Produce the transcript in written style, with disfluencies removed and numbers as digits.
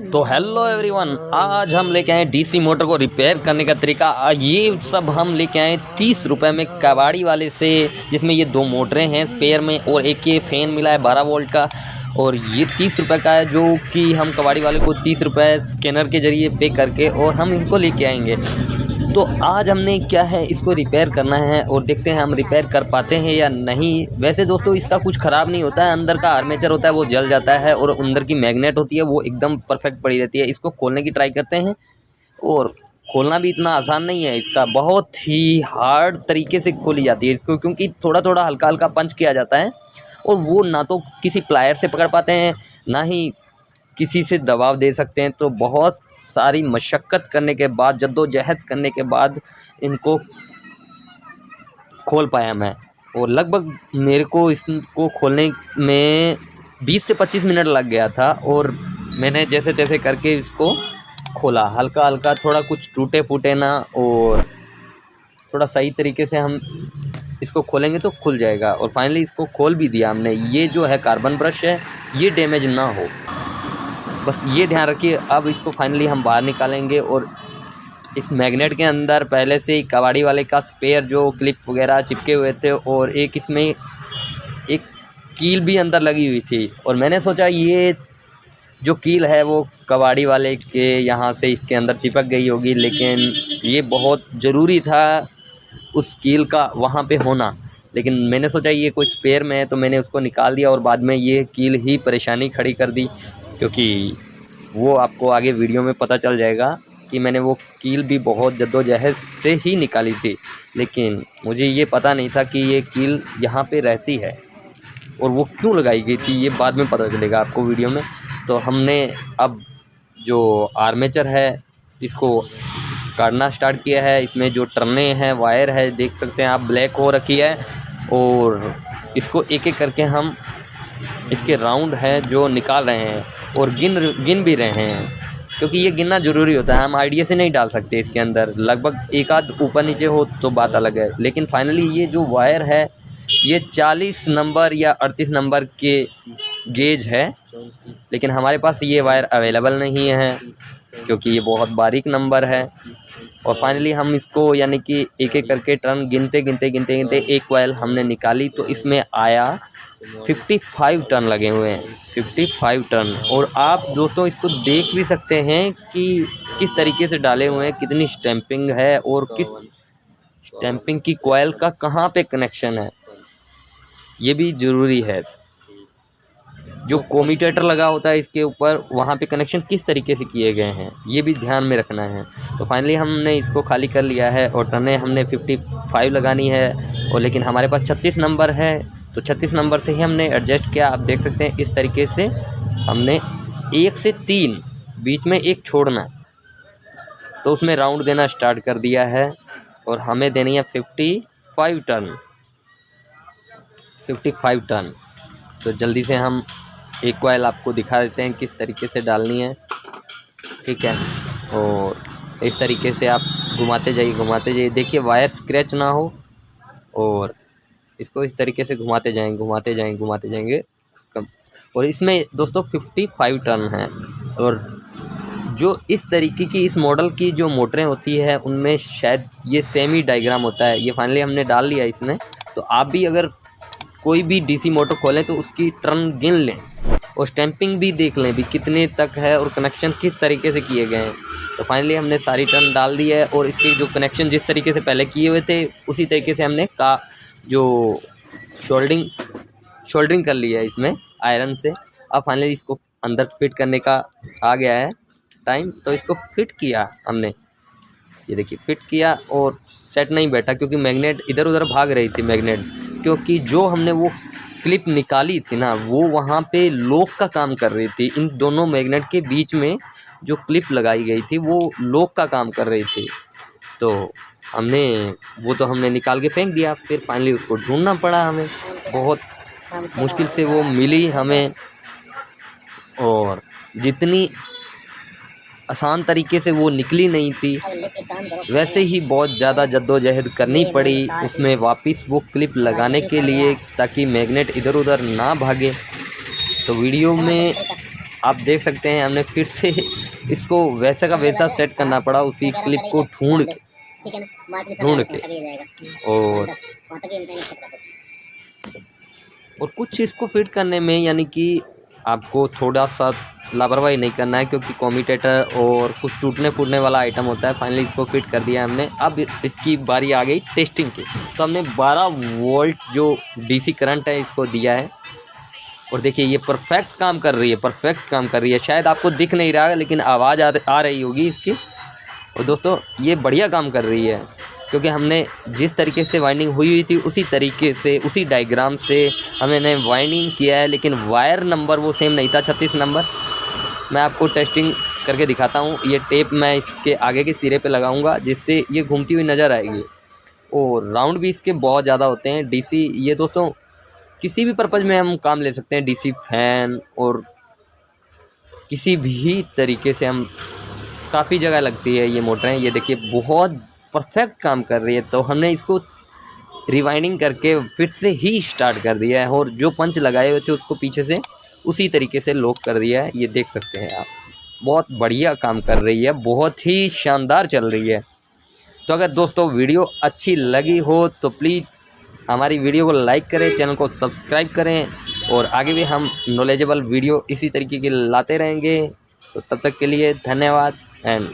तो hello everyone, आज हम लेके आए डीसी मोटर को रिपेयर करने का तरीका। ये सब हम लेके आए 30 रुपये में कबाड़ी वाले से, जिसमें ये 2 मोटरें हैं स्पेयर में और एक ये फ़ैन मिला है 12 वोल्ट का। और ये 30 रुपये का है, जो कि हम कबाड़ी वाले को 30 रुपये स्कैनर के ज़रिए पे करके और हम इनको लेके आएंगे। तो आज हमने क्या है, इसको रिपेयर करना है और देखते हैं हम रिपेयर कर पाते हैं या नहीं। वैसे दोस्तों इसका कुछ ख़राब नहीं होता है, अंदर का आर्मेचर होता है वो जल जाता है और अंदर की मैग्नेट होती है वो एकदम परफेक्ट पड़ी रहती है। इसको खोलने की ट्राई करते हैं, और खोलना भी इतना आसान नहीं है, इसका बहुत ही हार्ड तरीके से खोली जाती है इसको, क्योंकि थोड़ा थोड़ा हल्का हल्का पंच किया जाता है और वो ना तो किसी प्लायर से पकड़ पाते हैं ना ही किसी से दबाव दे सकते हैं। तो बहुत सारी मशक्क़त करने के बाद, जद्दोजहद करने के बाद इनको खोल पाया मैं। और लगभग मेरे को इसको खोलने में 20 से 25 मिनट लग गया था और मैंने जैसे तैसे करके इसको खोला, हल्का हल्का, थोड़ा कुछ टूटे फूटे ना, और थोड़ा सही तरीके से हम इसको खोलेंगे तो खुल जाएगा। और फाइनली इसको खोल भी दिया हमने। ये जो है कार्बन ब्रश है, ये डैमेज ना हो, बस ये ध्यान रखिए। अब इसको फाइनली हम बाहर निकालेंगे और इस मैग्नेट के अंदर पहले से ही कबाड़ी वाले का स्पेयर जो क्लिप वगैरह चिपके हुए थे और एक इसमें एक कील भी अंदर लगी हुई थी। और मैंने सोचा ये जो कील है वो कबाड़ी वाले के यहाँ से इसके अंदर चिपक गई होगी, लेकिन ये बहुत ज़रूरी था उस कील का वहाँ पे होना। लेकिन मैंने सोचा ये कोई स्पेयर में है तो मैंने उसको निकाल दिया और बाद में ये कील ही परेशानी खड़ी कर दी, क्योंकि वो आपको आगे वीडियो में पता चल जाएगा कि मैंने वो कील भी बहुत जद्दोजहद से ही निकाली थी। लेकिन मुझे ये पता नहीं था कि ये कील यहाँ पे रहती है और वो क्यों लगाई गई थी, ये बाद में पता चलेगा आपको वीडियो में। तो हमने अब जो आर्मेचर है इसको काटना स्टार्ट किया है। इसमें जो टर्ने हैं, वायर है, देख सकते हैं आप, ब्लैक हो रखी है। और इसको एक एक करके हम इसके राउंड है जो निकाल रहे हैं और गिन भी रहे हैं, क्योंकि ये गिनना ज़रूरी होता है। हम आइडिया से नहीं डाल सकते इसके अंदर, लगभग एक आध ऊपर नीचे हो तो बात अलग है। लेकिन फाइनली ये जो वायर है ये 40 नंबर या 38 नंबर के गेज है, लेकिन हमारे पास ये वायर अवेलेबल नहीं है क्योंकि ये बहुत बारीक नंबर है। और फाइनली हम इसको यानी कि एक एक करके टर्न गिनते एक वायर हमने निकाली, तो इसमें आया 55 टर्न लगे हुए हैं, 55 टर्न। और आप दोस्तों इसको देख भी सकते हैं कि किस तरीके से डाले हुए हैं, कितनी स्टैंपिंग है और किस स्टैंपिंग की कॉइल का कहाँ पे कनेक्शन है, ये भी ज़रूरी है। जो कोम्यूटेटर लगा होता है इसके ऊपर, वहाँ पे कनेक्शन किस तरीके से किए गए हैं, ये भी ध्यान में रखना है। तो फाइनली हमने इसको खाली कर लिया है और टर्नें हमने 55 लगानी है। और लेकिन हमारे पास 36 नंबर है, तो 36 नंबर से ही हमने एडजस्ट किया। आप देख सकते हैं इस तरीके से हमने 1 से 3 बीच में एक छोड़ना, तो उसमें राउंड देना स्टार्ट कर दिया है। और हमें देनी है 55 टर्न, 55 टर्न। तो जल्दी से हम एक कॉइल आपको दिखा देते हैं किस तरीके से डालनी है, ठीक है। और इस तरीके से आप घुमाते जाइए। देखिए वायर स्क्रैच ना हो, और इसको इस तरीके से घुमाते जाएंगे कम। और इसमें दोस्तों 55 टर्न है। और जो इस तरीके की इस मॉडल की जो मोटरें होती है उनमें शायद ये सेमी डायग्राम होता है। ये फाइनली हमने डाल लिया इसमें। तो आप भी अगर कोई भी डीसी मोटर खोलें तो उसकी टर्न गिन लें और स्टैंपिंग भी देख लें भी कितने तक है और कनेक्शन किस तरीके से किए गए हैं। तो फाइनली हमने सारी टर्न डाल दी है और इसके जो कनेक्शन जिस तरीके से पहले किए हुए थे उसी तरीके से हमने जो शोल्डरिंग कर ली है इसमें आयरन से। अब फाइनली इसको अंदर फिट करने का आ गया है टाइम, तो इसको फिट किया हमने। ये देखिए फिट किया और सेट नहीं बैठा क्योंकि मैग्नेट इधर उधर भाग रही थी मैग्नेट, क्योंकि जो हमने वो क्लिप निकाली थी ना वो वहाँ पे लॉक का काम कर रही थी। इन दोनों मैग्नेट के बीच में जो क्लिप लगाई गई थी वो लॉक का काम कर रही थी। तो हमने निकाल के फेंक दिया। फिर फाइनली उसको ढूंढना पड़ा हमें, बहुत मुश्किल से वो मिली हमें। और जितनी आसान तरीके से वो निकली नहीं थी, वैसे ही बहुत ज़्यादा जद्दोजहद करनी पड़ी उसमें वापस वो क्लिप लगाने के लिए, ताकि मैग्नेट इधर उधर ना भागे। तो वीडियो में आप देख सकते हैं हमने फिर से इसको वैसा का वैसा सेट करना पड़ा, उसी क्लिप को ढूंढ के और कुछ इसको फिट करने में यानी कि आपको थोड़ा सा लापरवाही नहीं करना है, क्योंकि कम्यूटेटर और कुछ टूटने फूटने वाला आइटम होता है। फाइनली इसको फिट कर दिया हमने। अब इसकी बारी आ गई टेस्टिंग की। तो हमने 12 वोल्ट जो डीसी करंट है इसको दिया है और देखिए ये परफेक्ट काम कर रही है, परफेक्ट काम कर रही है। शायद आपको दिख नहीं रहा है लेकिन आवाज़ आ रही होगी इसकी। और दोस्तों ये बढ़िया काम कर रही है, क्योंकि हमने जिस तरीके से वाइंडिंग हुई थी उसी तरीके से, उसी डायग्राम से हमने वाइंडिंग किया है, लेकिन वायर नंबर वो सेम नहीं था, 36 नंबर। मैं आपको टेस्टिंग करके दिखाता हूँ। ये टेप मैं इसके आगे के सिरे पे लगाऊंगा जिससे ये घूमती हुई नज़र आएगी। और राउंड भी इसके बहुत ज़्यादा होते हैं। डीसी ये दोस्तों किसी भी पर्पज़ में हम काम ले सकते हैं। डीसी फैन और किसी भी तरीके से हम, काफ़ी जगह लगती है ये मोटरें। ये देखिए बहुत परफेक्ट काम कर रही है। तो हमने इसको रिवाइंडिंग करके फिर से ही स्टार्ट कर दिया है और जो पंच लगाए हुए थे उसको पीछे से उसी तरीके से लॉक कर दिया है। ये देख सकते हैं आप, बहुत बढ़िया काम कर रही है, बहुत ही शानदार चल रही है। तो अगर दोस्तों वीडियो अच्छी लगी हो तो प्लीज़ हमारी वीडियो को लाइक करें, चैनल को सब्सक्राइब करें और आगे भी हम नॉलेजेबल वीडियो इसी तरीके के लाते रहेंगे। तो तब तक के लिए धन्यवाद एंड